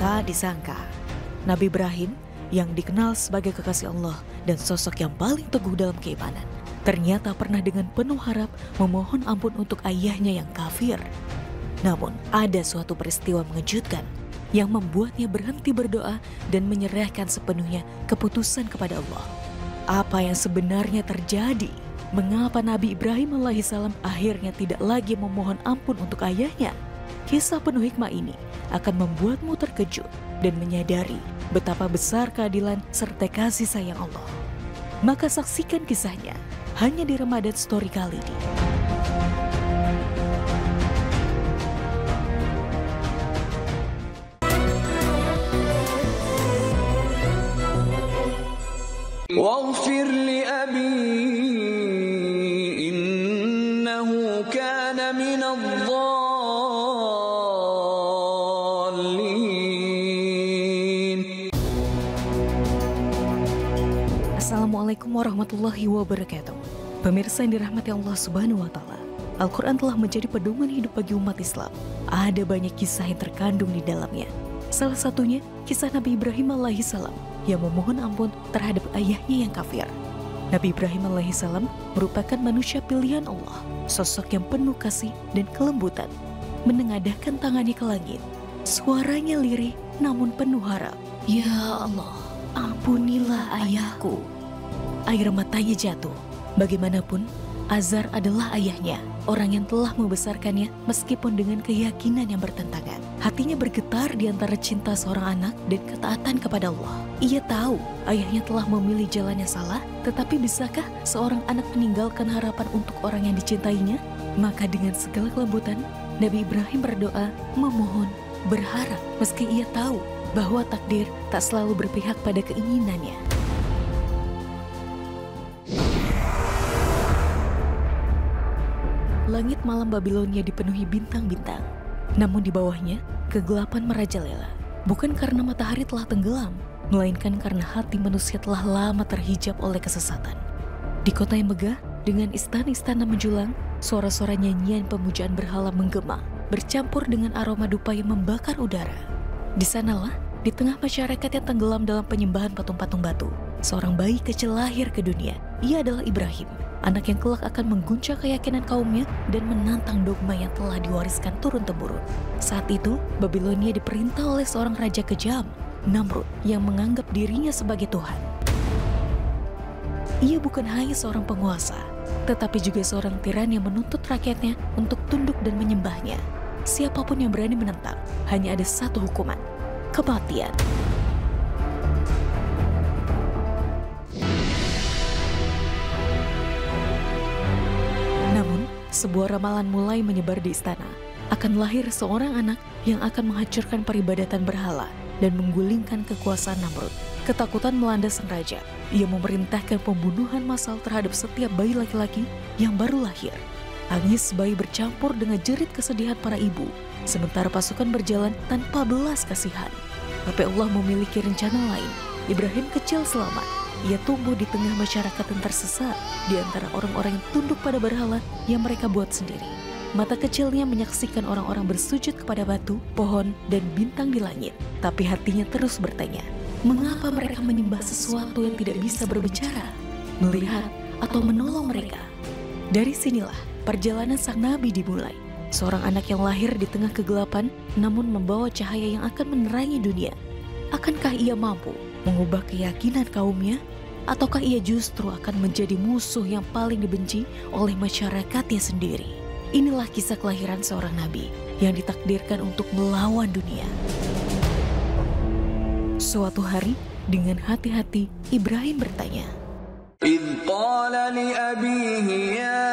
Tak disangka, Nabi Ibrahim yang dikenal sebagai kekasih Allah dan sosok yang paling teguh dalam keimanan, ternyata pernah dengan penuh harap memohon ampun untuk ayahnya yang kafir. Namun ada suatu peristiwa mengejutkan yang membuatnya berhenti berdoa dan menyerahkan sepenuhnya keputusan kepada Allah. Apa yang sebenarnya terjadi? Mengapa Nabi Ibrahim alaihissalam akhirnya tidak lagi memohon ampun untuk ayahnya? Kisah penuh hikmah ini akan membuatmu terkejut dan menyadari betapa besar keadilan serta kasih sayang Allah. Maka saksikan kisahnya hanya di Ramadan Story kali ini. واغفر لأبي إنه كان من الضالين. Assalamualaikum warahmatullahi wabarakatuh. Pemirsa yang dirahmati Allah Subhanahu wa Ta'ala, Al-Quran telah menjadi pedoman hidup bagi umat Islam. Ada banyak kisah yang terkandung di dalamnya. Salah satunya kisah Nabi Ibrahim alaihissalam yang memohon ampun terhadap ayahnya yang kafir. Nabi Ibrahim alaihissalam merupakan manusia pilihan Allah, sosok yang penuh kasih dan kelembutan. Menengadahkan tangannya ke langit, suaranya lirih namun penuh harap. Ya Allah, ampunilah ayahku. Air matanya jatuh. Bagaimanapun, Azar adalah ayahnya, orang yang telah membesarkannya meskipun dengan keyakinan yang bertentangan. Hatinya bergetar di antara cinta seorang anak dan ketaatan kepada Allah. Ia tahu ayahnya telah memilih jalan yang salah, tetapi bisakah seorang anak meninggalkan harapan untuk orang yang dicintainya? Maka dengan segala kelembutan, Nabi Ibrahim berdoa, memohon, berharap meski ia tahu bahwa takdir tak selalu berpihak pada keinginannya. Langit malam Babilonia dipenuhi bintang-bintang, namun di bawahnya kegelapan merajalela. Bukan karena matahari telah tenggelam, melainkan karena hati manusia telah lama terhijab oleh kesesatan. Di kota yang megah, dengan istana-istana menjulang, suara-suara nyanyian pemujaan berhala menggema, bercampur dengan aroma dupa yang membakar udara. Di sanalah, di tengah masyarakat yang tenggelam dalam penyembahan patung-patung batu, seorang bayi kecil lahir ke dunia. Ia adalah Ibrahim, anak yang kelak akan mengguncang keyakinan kaumnya dan menantang dogma yang telah diwariskan turun-temurun. Saat itu, Babilonia diperintah oleh seorang raja kejam, Namrud, yang menganggap dirinya sebagai Tuhan. Ia bukan hanya seorang penguasa, tetapi juga seorang tiran yang menuntut rakyatnya untuk tunduk dan menyembahnya. Siapapun yang berani menentang, hanya ada satu hukuman: kematian. Namun, sebuah ramalan mulai menyebar di istana. Akan lahir seorang anak yang akan menghancurkan peribadatan berhala dan menggulingkan kekuasaan Namrud. Ketakutan melanda sang raja. Ia memerintahkan pembunuhan massal terhadap setiap bayi laki-laki yang baru lahir. Tangis bayi bercampur dengan jerit kesedihan para ibu, sementara pasukan berjalan tanpa belas kasihan. Tapi Allah memiliki rencana lain. Ibrahim kecil selamat. Ia tumbuh di tengah masyarakat yang tersesat, di antara orang-orang yang tunduk pada berhala yang mereka buat sendiri. Mata kecilnya menyaksikan orang-orang bersujud kepada batu, pohon, dan bintang di langit. Tapi hatinya terus bertanya, mengapa mereka menyembah sesuatu yang tidak bisa berbicara, melihat, atau menolong mereka? Dari sinilah perjalanan sang nabi dimulai. Seorang anak yang lahir di tengah kegelapan, namun membawa cahaya yang akan menerangi dunia. Akankah ia mampu mengubah keyakinan kaumnya? Ataukah ia justru akan menjadi musuh yang paling dibenci oleh masyarakatnya sendiri? Inilah kisah kelahiran seorang nabi yang ditakdirkan untuk melawan dunia. Suatu hari, dengan hati-hati, Ibrahim bertanya, إذ قال لأبيه يا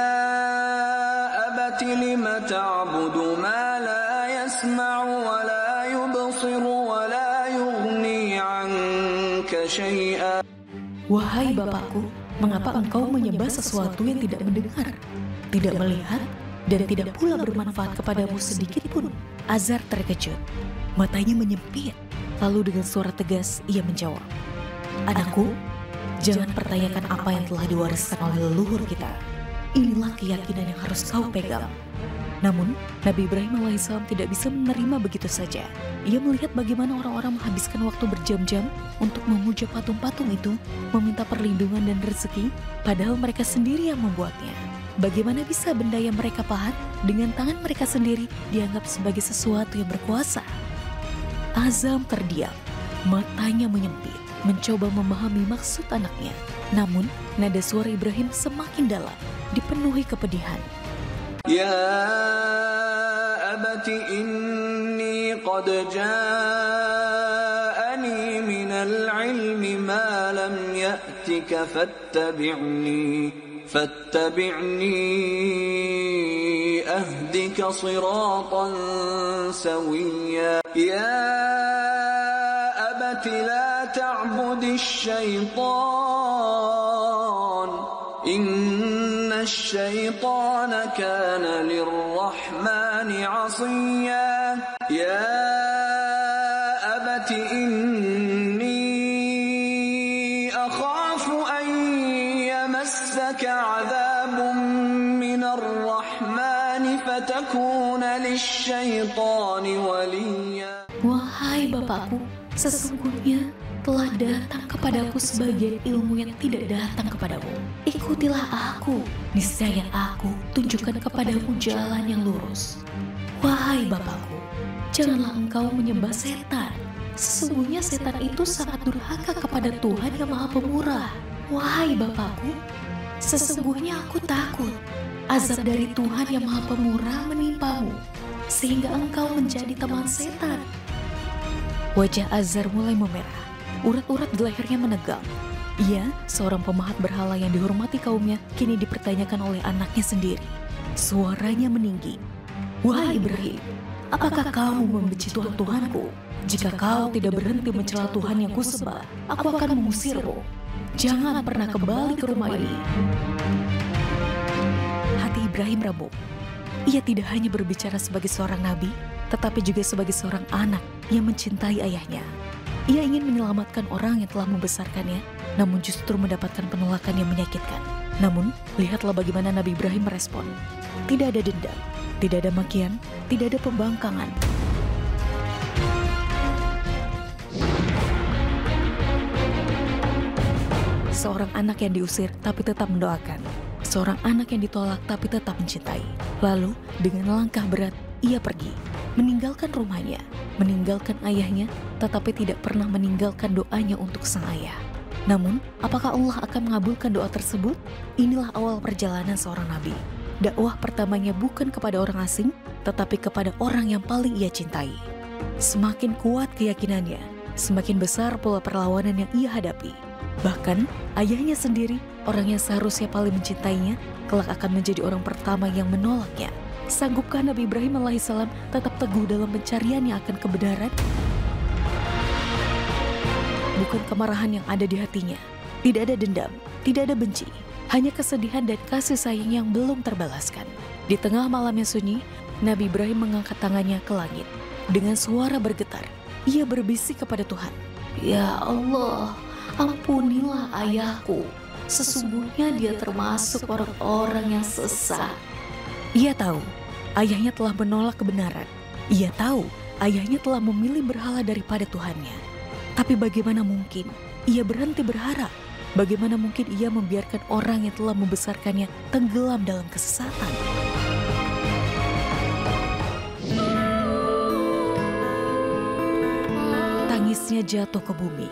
أبت لم تعبد ما لا يسمع ولا يبصر ولا يغني عنك شيئا. wahai bapakku, mengapa engkau menyembah sesuatu yang tidak mendengar, tidak melihat, dan tidak pula bermanfaat kepadamu sedikit pun? Azar terkejut, matanya menyempit. Lalu dengan suara tegas ia menjawab, anakku, jangan pertanyakan apa yang telah diwariskan oleh leluhur kita. Inilah keyakinan yang harus kau pegang. Namun, Nabi Ibrahim alaihissalam tidak bisa menerima begitu saja. ia melihat bagaimana orang-orang menghabiskan waktu berjam-jam untuk memuja patung-patung itu, meminta perlindungan dan rezeki, padahal mereka sendiri yang membuatnya. Bagaimana bisa benda yang mereka pahat dengan tangan mereka sendiri dianggap sebagai sesuatu yang berkuasa? Azam terdiam, matanya menyempit, mencoba memahami maksud anaknya. Namun, nada suara Ibrahim semakin dalam, dipenuhi kepedihan. Ya abati inni qad ja'ani minal ilmi ma lam ya'tika fattabi'ni ahdika siratan sawiyya. Ya abati la ta'budish syaitan inna الشيطان كان للرحمن عصيا يا أبت إني أخاف أن يمسك عذاب من الرحمن فتكون للشيطان وليا. Wahai Bapakku, sesungguhnya telah datang kepadaku sebagian ilmu yang tidak datang kepadamu. Ikutilah aku, niscaya aku tunjukkan kepadamu jalan yang lurus. Wahai Bapakku, janganlah engkau menyembah setan. Sesungguhnya setan itu sangat durhaka kepada Tuhan yang Maha Pemurah. Wahai Bapakku, sesungguhnya aku takut azab dari Tuhan yang Maha Pemurah menimpamu, sehingga engkau menjadi teman setan. Wajah Azar mulai memerah. Urat-urat di lehernya menegang. Ia, seorang pemahat berhala yang dihormati kaumnya, kini dipertanyakan oleh anaknya sendiri. Suaranya meninggi. Wahai Ibrahim, apakah kamu membenci Tuhan-Tuhanku? Jika kau tidak berhenti mencela Tuhan yang kusembah, aku akan mengusirmu. Jangan pernah kembali ke rumah ini. Hati Ibrahim remuk. Ia tidak hanya berbicara sebagai seorang nabi, tetapi juga sebagai seorang anak yang mencintai ayahnya. Ia ingin menyelamatkan orang yang telah membesarkannya, namun justru mendapatkan penolakan yang menyakitkan. Namun, lihatlah bagaimana Nabi Ibrahim merespon. Tidak ada dendam, tidak ada makian, tidak ada pembangkangan. Seorang anak yang diusir tapi tetap mendoakan. Seorang anak yang ditolak tapi tetap mencintai. Lalu, dengan langkah berat, ia pergi. Meninggalkan rumahnya, meninggalkan ayahnya, tetapi tidak pernah meninggalkan doanya untuk sang ayah. Namun, apakah Allah akan mengabulkan doa tersebut? Inilah awal perjalanan seorang nabi. Dakwah pertamanya bukan kepada orang asing, tetapi kepada orang yang paling ia cintai. Semakin kuat keyakinannya, semakin besar pula perlawanan yang ia hadapi. Bahkan, ayahnya sendiri, orang yang seharusnya paling mencintainya, kelak akan menjadi orang pertama yang menolaknya. Sanggupkah Nabi Ibrahim alaihissalam tetap teguh dalam pencarian yang akan kebenaran? Bukan kemarahan yang ada di hatinya. Tidak ada dendam, tidak ada benci. Hanya kesedihan dan kasih sayang yang belum terbalaskan. Di tengah malam yang sunyi, Nabi Ibrahim mengangkat tangannya ke langit. Dengan suara bergetar, ia berbisik kepada Tuhan. Ya Allah, ampunilah ayahku. Sesungguhnya dia termasuk orang-orang yang sesat. Ia tahu ayahnya telah menolak kebenaran. Ia tahu ayahnya telah memilih berhala daripada Tuhannya. Tapi bagaimana mungkin ia berhenti berharap? Bagaimana mungkin ia membiarkan orang yang telah membesarkannya tenggelam dalam kesesatan? Tangisnya jatuh ke bumi,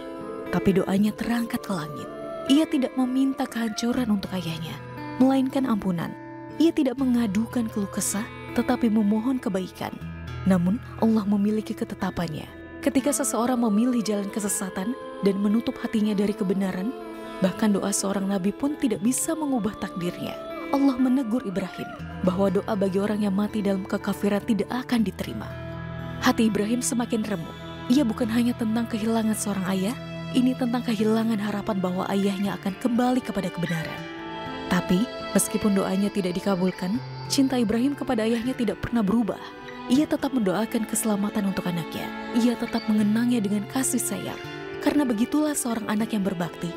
tapi doanya terangkat ke langit. Ia tidak meminta kehancuran untuk ayahnya, melainkan ampunan. Ia tidak mengadukan keluh kesah, tetapi memohon kebaikan. Namun, Allah memiliki ketetapannya. Ketika seseorang memilih jalan kesesatan dan menutup hatinya dari kebenaran, bahkan doa seorang nabi pun tidak bisa mengubah takdirnya. Allah menegur Ibrahim bahwa doa bagi orang yang mati dalam kekafiran tidak akan diterima. Hati Ibrahim semakin remuk. Ia bukan hanya tentang kehilangan seorang ayah, ini tentang kehilangan harapan bahwa ayahnya akan kembali kepada kebenaran. Tapi, meskipun doanya tidak dikabulkan, cinta Ibrahim kepada ayahnya tidak pernah berubah. Ia tetap mendoakan keselamatan untuk anaknya. Ia tetap mengenangnya dengan kasih sayang. Karena begitulah seorang anak yang berbakti.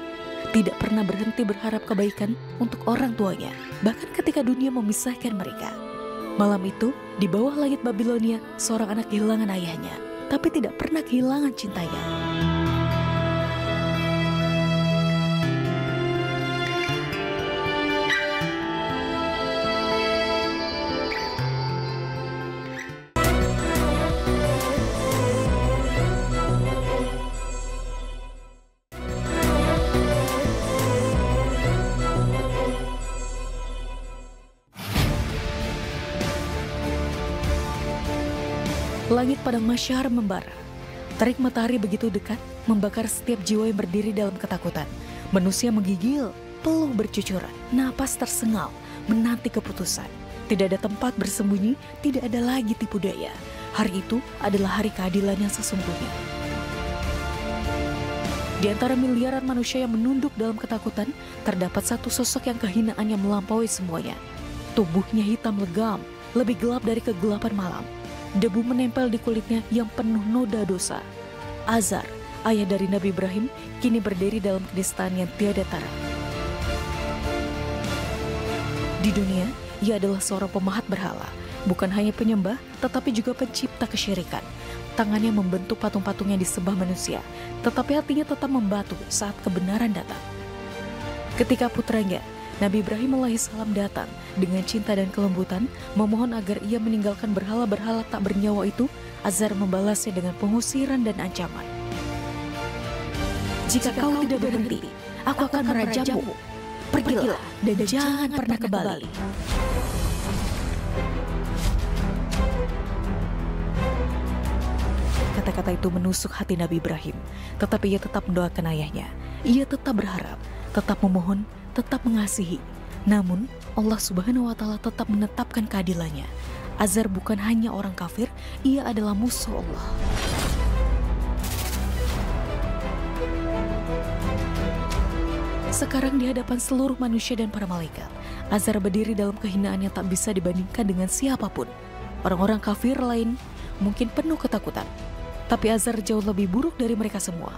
Tidak pernah berhenti berharap kebaikan untuk orang tuanya, bahkan ketika dunia memisahkan mereka. Malam itu, di bawah langit Babilonia, seorang anak kehilangan ayahnya. tapi tidak pernah kehilangan cintanya. Langit padang masyar membara. Terik matahari begitu dekat, membakar setiap jiwa yang berdiri dalam ketakutan. Manusia menggigil, peluh bercucuran, napas tersengal, menanti keputusan. Tidak ada tempat bersembunyi, tidak ada lagi tipu daya. Hari itu adalah hari keadilan yang sesungguhnya. Di antara miliaran manusia yang menunduk dalam ketakutan, terdapat satu sosok yang kehinaannya melampaui semuanya. Tubuhnya hitam legam, lebih gelap dari kegelapan malam. Debu menempel di kulitnya yang penuh noda dosa. Azar, ayah dari Nabi Ibrahim, kini berdiri dalam kenistaan yang tiada tara. Di dunia, ia adalah seorang pemahat berhala, bukan hanya penyembah, tetapi juga pencipta kesyirikan. Tangannya membentuk patung-patung yang disembah manusia, tetapi hatinya tetap membatu saat kebenaran datang. Ketika putranya, Nabi Ibrahim alaihissalam datang dengan cinta dan kelembutan, memohon agar ia meninggalkan berhala-berhala tak bernyawa itu. Azar membalasnya dengan pengusiran dan ancaman. Jika kau tidak berhenti, aku akan merajammu. Pergilah dan jangan pernah kembali. Kata-kata itu menusuk hati Nabi Ibrahim, tetapi ia tetap mendoakan ayahnya. Ia tetap berharap, tetap memohon, tetap mengasihi. Namun Allah Subhanahu wa Ta'ala tetap menetapkan keadilannya. Azar bukan hanya orang kafir, ia adalah musuh Allah. Sekarang di hadapan seluruh manusia dan para malaikat, Azar berdiri dalam kehinaan yang tak bisa dibandingkan dengan siapapun. Orang-orang kafir lain mungkin penuh ketakutan, tapi Azar jauh lebih buruk dari mereka semua.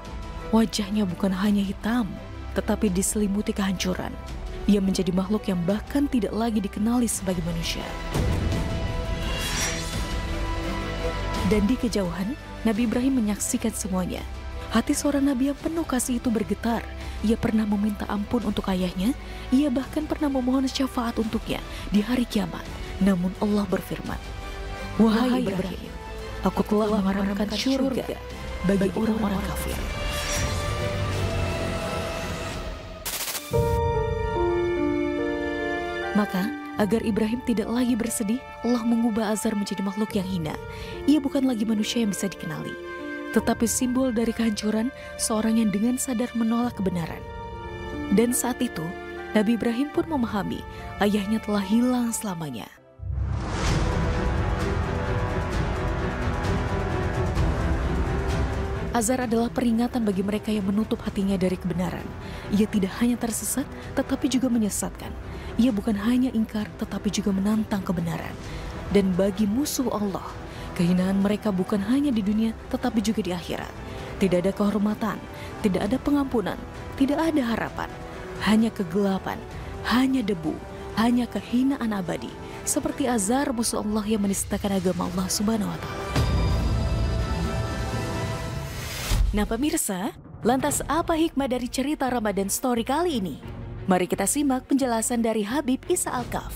Wajahnya bukan hanya hitam, tetapi diselimuti kehancuran. Ia menjadi makhluk yang bahkan tidak lagi dikenali sebagai manusia. Dan di kejauhan, Nabi Ibrahim menyaksikan semuanya. Hati seorang nabi yang penuh kasih itu bergetar. Ia pernah meminta ampun untuk ayahnya. Ia bahkan pernah memohon syafaat untuknya di hari kiamat. Namun Allah berfirman, "Wahai Ibrahim, aku telah mengharamkan syurga bagi orang-orang kafir." Maka, agar Ibrahim tidak lagi bersedih, Allah mengubah Azar menjadi makhluk yang hina. Ia bukan lagi manusia yang bisa dikenali, tetapi simbol dari kehancuran, seorang yang dengan sadar menolak kebenaran. Dan saat itu, Nabi Ibrahim pun memahami ayahnya telah hilang selamanya. Azar adalah peringatan bagi mereka yang menutup hatinya dari kebenaran. Ia tidak hanya tersesat, tetapi juga menyesatkan. Ia bukan hanya ingkar, tetapi juga menantang kebenaran. Dan bagi musuh Allah, kehinaan mereka bukan hanya di dunia, tetapi juga di akhirat. Tidak ada kehormatan, tidak ada pengampunan, tidak ada harapan. Hanya kegelapan, hanya debu, hanya kehinaan abadi. Seperti Azar, musuh Allah yang menistakan agama Allah Subhanahu wa Ta'ala. Nah pemirsa, lantas apa hikmah dari cerita Ramadan Story kali ini? Mari kita simak penjelasan dari Habib Isa Al-Kaf.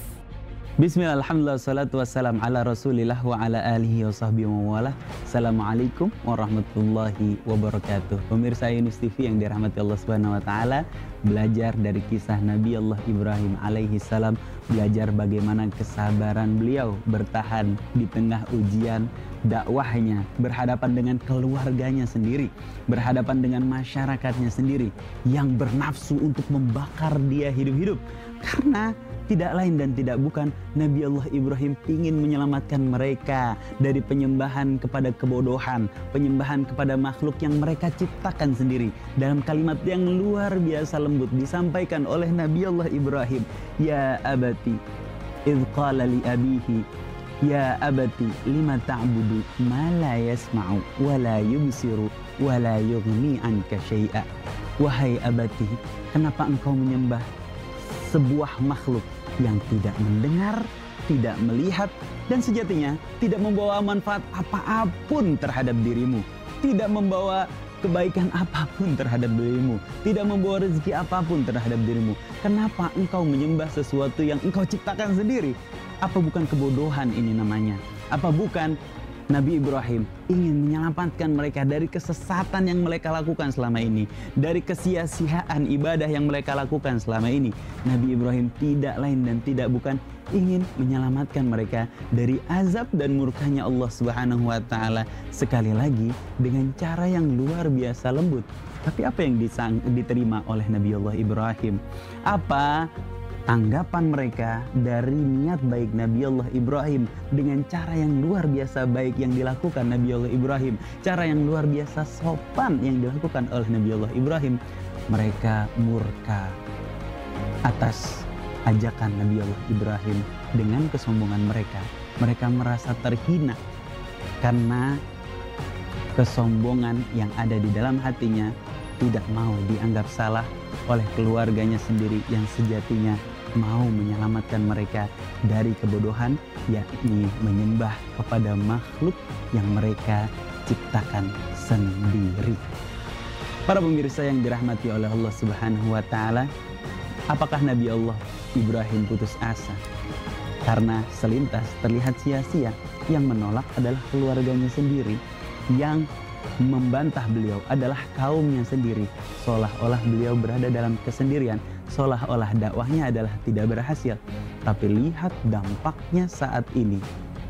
Bismillah, alhamdulillah, salatu wassalam ala rasulillah wa ala alihi wa sahbihi wa wala. Assalamualaikum warahmatullahi wabarakatuh. Pemirsa Yunus TV yang dirahmati Allah Subhanahu wa Ta'ala, belajar dari kisah Nabi Allah Ibrahim alaihi salam, belajar bagaimana kesabaran beliau bertahan di tengah ujian dakwahnya, berhadapan dengan keluarganya sendiri, berhadapan dengan masyarakatnya sendiri yang bernafsu untuk membakar dia hidup-hidup. Karena tidak lain dan tidak bukan, Nabi Allah Ibrahim ingin menyelamatkan mereka dari penyembahan kepada kebodohan, penyembahan kepada makhluk yang mereka ciptakan sendiri. Dalam kalimat yang luar biasa lembut disampaikan oleh Nabi Allah Ibrahim, "Ya abati, idh qala li abihi, ya abati lima ta'budu ma la yasma'u wa la yubsiru wa la yughni anka syai'a." Wahai abati, kenapa engkau menyembah sebuah makhluk yang tidak mendengar, tidak melihat, dan sejatinya tidak membawa manfaat apapun terhadap dirimu, tidak membawa kebaikan apapun terhadap dirimu, tidak membawa rezeki apapun terhadap dirimu. Kenapa engkau menyembah sesuatu yang engkau ciptakan sendiri? Apa bukan kebodohan ini namanya? Apa bukan Nabi Ibrahim ingin menyelamatkan mereka dari kesesatan yang mereka lakukan selama ini, dari kesia-siaan ibadah yang mereka lakukan selama ini? Nabi Ibrahim tidak lain dan tidak bukan ingin menyelamatkan mereka dari azab dan murkanya Allah Subhanahu wa taala, sekali lagi dengan cara yang luar biasa lembut. Tapi apa yang diterima oleh Nabi Allah Ibrahim? Apa tanggapan mereka dari niat baik Nabi Allah Ibrahim dengan cara yang luar biasa baik yang dilakukan Nabi Allah Ibrahim, cara yang luar biasa sopan yang dilakukan oleh Nabi Allah Ibrahim? Mereka murka atas ajakan Nabi Allah Ibrahim dengan kesombongan mereka. Mereka merasa terhina karena kesombongan yang ada di dalam hatinya, tidak mau dianggap salah oleh keluarganya sendiri yang sejatinya mau menyelamatkan mereka dari kebodohan, yakni menyembah kepada makhluk yang mereka ciptakan sendiri. Para pemirsa yang dirahmati oleh Allah Subhanahu wa taala, apakah Nabi Allah Ibrahim putus asa karena selintas terlihat sia-sia? Yang menolak adalah keluarganya sendiri, yang membantah beliau adalah kaumnya sendiri, seolah-olah beliau berada dalam kesendirian, seolah-olah dakwahnya adalah tidak berhasil. Tapi lihat dampaknya saat ini,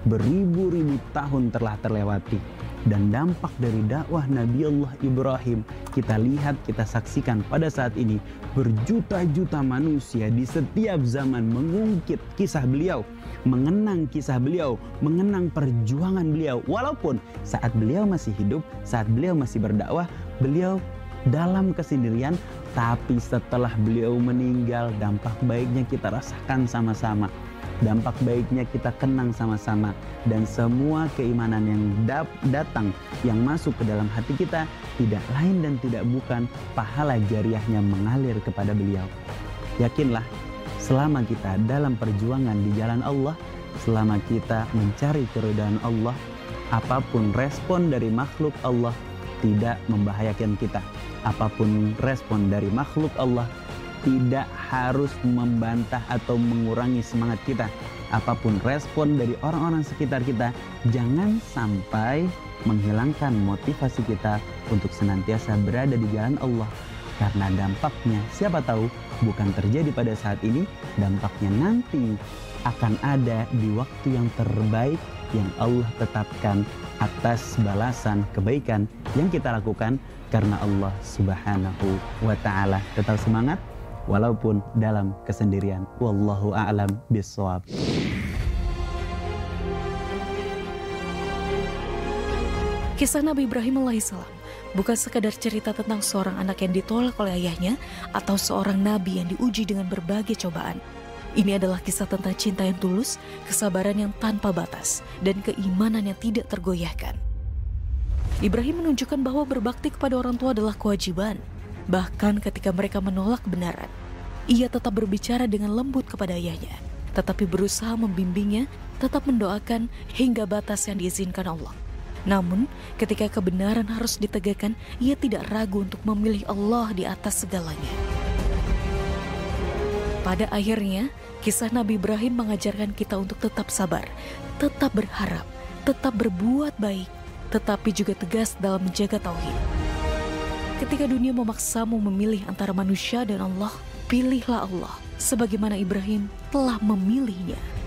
beribu-ribu tahun telah terlewati, dan dampak dari dakwah Nabi Allah Ibrahim kita lihat, kita saksikan pada saat ini. Berjuta-juta manusia di setiap zaman mengungkit kisah beliau, mengenang kisah beliau, mengenang perjuangan beliau. Walaupun saat beliau masih hidup, saat beliau masih berdakwah, beliau dalam kesendirian. Tapi setelah beliau meninggal, dampak baiknya kita rasakan sama-sama, dampak baiknya kita kenang sama-sama. Dan semua keimanan yang datang, yang masuk ke dalam hati kita, tidak lain dan tidak bukan pahala jariahnya mengalir kepada beliau. Yakinlah, selama kita dalam perjuangan di jalan Allah, selama kita mencari keridhaan Allah, apapun respon dari makhluk Allah tidak membahayakan kita. Apapun respon dari makhluk Allah tidak harus membantah atau mengurangi semangat kita. Apapun respon dari orang-orang sekitar kita, jangan sampai menghilangkan motivasi kita untuk senantiasa berada di jalan Allah. Karena dampaknya siapa tahu bukan terjadi pada saat ini, dampaknya nanti akan ada di waktu yang terbaik yang Allah tetapkan atas balasan kebaikan yang kita lakukan karena Allah Subhanahu wa taala. Tetap semangat walaupun dalam kesendirian. Wallahu a'lam bishawab. Kisah Nabi Ibrahim alaihissalam bukan sekadar cerita tentang seorang anak yang ditolak oleh ayahnya atau seorang nabi yang diuji dengan berbagai cobaan. Ini adalah kisah tentang cinta yang tulus, kesabaran yang tanpa batas, dan keimanan yang tidak tergoyahkan. Ibrahim menunjukkan bahwa berbakti kepada orang tua adalah kewajiban. Bahkan ketika mereka menolak kebenaran, ia tetap berbicara dengan lembut kepada ayahnya, tetapi berusaha membimbingnya, tetap mendoakan hingga batas yang diizinkan Allah. Namun, ketika kebenaran harus ditegakkan, ia tidak ragu untuk memilih Allah di atas segalanya. Pada akhirnya, kisah Nabi Ibrahim mengajarkan kita untuk tetap sabar, tetap berharap, tetap berbuat baik, tetapi juga tegas dalam menjaga tauhid. Ketika dunia memaksamu memilih antara manusia dan Allah, pilihlah Allah, sebagaimana Ibrahim telah memilihnya.